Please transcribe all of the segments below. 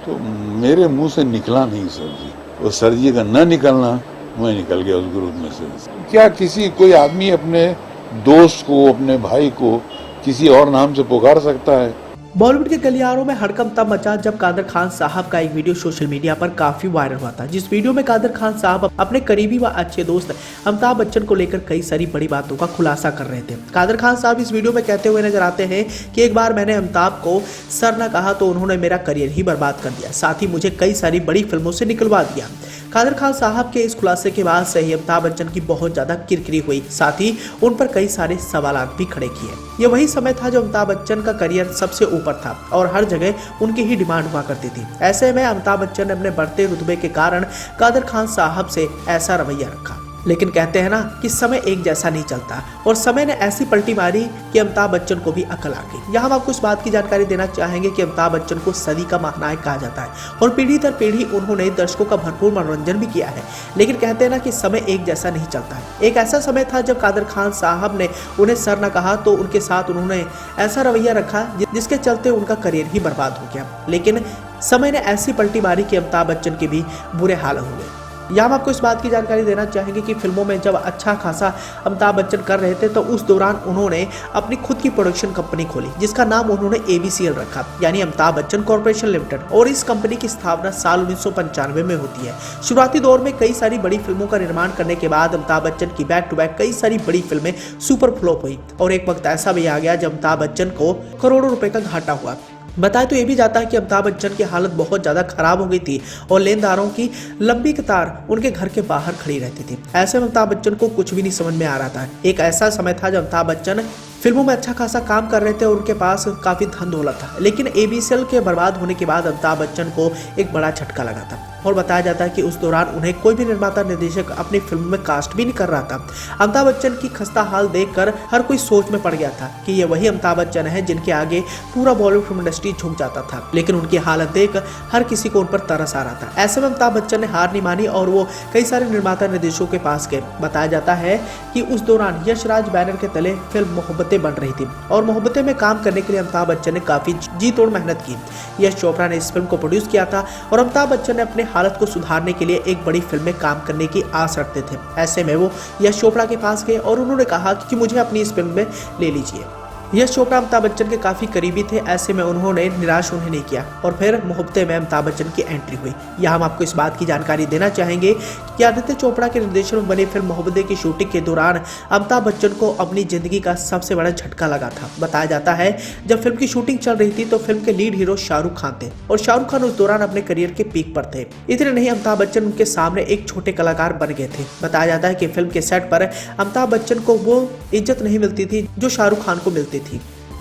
तो मेरे मुंह से निकला नहीं सर जी, वो सर जी का न निकलना, मैं निकल गया उस ग्रुप में से। क्या किसी कोई आदमी अपने दोस्त को, अपने भाई को किसी और नाम से पुकार सकता है? बॉलीवुड के गलियारों में हड़कंप तब मचा जब कादर खान साहब का एक वीडियो सोशल मीडिया पर काफी वायरल हुआ था, जिस वीडियो में कादर खान साहब अपने करीबी व अच्छे दोस्त अमिताभ बच्चन को लेकर कई सारी बड़ी बातों का खुलासा कर रहे थे। कादर खान साहब इस वीडियो में कहते हुए नजर आते हैं कि एक बार मैंने अमिताभ को सर न कहा तो उन्होंने मेरा करियर ही बर्बाद कर दिया, साथ ही मुझे कई सारी बड़ी फिल्मों से निकलवा दिया। कादर खान साहब के इस खुलासे के बाद से ही अमिताभ बच्चन की बहुत ज्यादा किरकिरी हुई, साथ ही उन पर कई सारे सवालात भी खड़े किए। ये वही समय था जब अमिताभ बच्चन का करियर सबसे ऊपर था और हर जगह उनकी ही डिमांड हुआ करती थी। ऐसे में अमिताभ बच्चन ने अपने बढ़ते रुतबे के कारण कादर खान साहब से ऐसा रवैया रखा। लेकिन कहते हैं ना कि समय एक जैसा नहीं चलता, और समय ने ऐसी पलटी मारी कि अमिताभ बच्चन को भी अकल आ गई। यहाँ हम आपको इस बात की जानकारी देना चाहेंगे कि अमिताभ बच्चन को सदी का महानायक कहा जाता है और पीढ़ी दर पीढ़ी उन्होंने दर्शकों का भरपूर मनोरंजन भी किया है। लेकिन कहते हैं ना कि समय एक जैसा नहीं चलता है। एक ऐसा समय था जब कादर खान साहब ने उन्हें सर न कहा तो उनके साथ उन्होंने ऐसा रवैया रखा जिसके चलते उनका करियर ही बर्बाद हो गया। लेकिन समय ने ऐसी पलटी मारी कि अमिताभ बच्चन के भी बुरे हाल हो गए। यहाँ हम आपको इस बात की जानकारी देना चाहेंगे कि फिल्मों में जब अच्छा खासा अमिताभ बच्चन कर रहे थे तो उस दौरान उन्होंने अपनी खुद की प्रोडक्शन कंपनी खोली, जिसका नाम उन्होंने ABCL रखा, यानी अमिताभ बच्चन कॉर्पोरेशन लिमिटेड। और इस कंपनी की स्थापना साल 1995 में होती है। शुरुआती दौर में कई सारी बड़ी फिल्मों का निर्माण करने के बाद अमिताभ बच्चन की बैक टू बैक कई सारी बड़ी फिल्में सुपर फ्लॉप हुई और एक वक्त ऐसा भी आ गया जब अमिताभ बच्चन को करोड़ों रुपए का घाटा हुआ। बताया तो ये भी जाता है कि अमिताभ बच्चन की हालत बहुत ज़्यादा खराब हो गई थी और लेनदारों की लंबी कतार उनके घर के बाहर खड़ी रहती थी। ऐसे में अमिताभ बच्चन को कुछ भी नहीं समझ में आ रहा था। एक ऐसा समय था जब अमिताभ बच्चन फिल्मों में अच्छा खासा काम कर रहे थे और उनके पास काफ़ी धन दौलत था। लेकिन ABCL के बर्बाद होने के बाद अमिताभ बच्चन को एक बड़ा झटका लगा था और बताया जाता है कि उस दौरान उन्हें कोई भी निर्माता निर्देशक अपनी फिल्म में कास्ट भी नहीं कर रहा था। अमिताभ बच्चन की खस्ता हाल देखकर हर कोई सोच में पड़ गया था कि ये वही अमिताभ बच्चन है जिनके आगे पूरा बॉलीवुड फिल्म इंडस्ट्री झुक जाता था। लेकिन उनकी हालत देख हर किसी को उन पर तरस आ रहा था। ऐसे में अमिताभ बच्चन ने हार नहीं मानी और वो कई सारे निर्माता निर्देशकों के पास गए। बताया जाता है कि उस दौरान यशराज बैनर के तले फिल्म मोहब्बतें बन रही थी और मोहब्बतें में काम करने के लिए अमिताभ बच्चन ने काफी जी तोड़ मेहनत की। यश चोपड़ा ने इस फिल्म को प्रोड्यूस किया था और अमिताभ बच्चन ने अपने हालत को सुधारने के लिए एक बड़ी फिल्म में काम करने की आस रखते थे। ऐसे में वो यश चोपड़ा के पास गए और उन्होंने कहा कि मुझे अपनी इस फिल्म में ले लीजिए। यश चोपड़ा अमिताभ बच्चन के काफी करीबी थे। ऐसे में उन्होंने निराश उन्हें नहीं किया और फिर मोहब्बतें में अमिताभ बच्चन की एंट्री हुई। यहाँ हम आपको इस बात की जानकारी देना चाहेंगे कि आदित्य चोपड़ा के निर्देशन में बनी फिल्म मोहब्बतें की शूटिंग के दौरान अमिताभ बच्चन को अपनी जिंदगी का सबसे बड़ा झटका लगा था। बताया जाता है जब फिल्म की शूटिंग चल रही थी तो फिल्म के लीड हीरो शाहरुख खान थे और शाहरुख खान उस दौरान अपने करियर के पीक पर थे। इतने नहीं, अमिताभ बच्चन उनके सामने एक छोटे कलाकार बन गए थे। बताया जाता है कि फिल्म के सेट पर अमिताभ बच्चन को वो इज्जत नहीं मिलती थी जो शाहरुख खान को मिलती थी।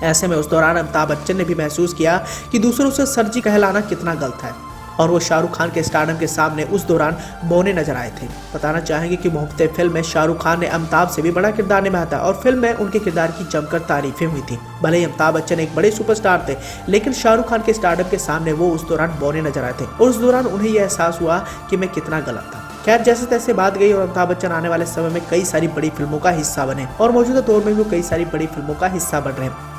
ऐसे में उस दौरान अमिताभ बच्चन ने भी महसूस किया कि दूसरों से सर जी कहलाना कितना गलत है और वो शाहरुख खान के स्टारडम के सामने उस दौरान बौने नजर आए थे। बताना चाहेंगे कि मोहब्बतें फिल्म में शाहरुख खान ने अमिताभ से भी बड़ा किरदार निभाया था और फिल्म में उनके किरदार की जमकर तारीफें हुई थी। भले ही अमिताभ बच्चन एक बड़े सुपरस्टार थे, लेकिन शाहरुख खान के स्टारडम के सामने वो उस दौरान बौने नजर आए थे और उस दौरान उन्हें यह एहसास हुआ कि मैं कितना गलत था। खैर, जैसे तैसे बात गई और अमिताभ बच्चन आने वाले समय में कई सारी बड़ी फिल्मों का हिस्सा बने और मौजूदा दौर में भी कई सारी बड़ी फिल्मों का हिस्सा बन रहे हैं।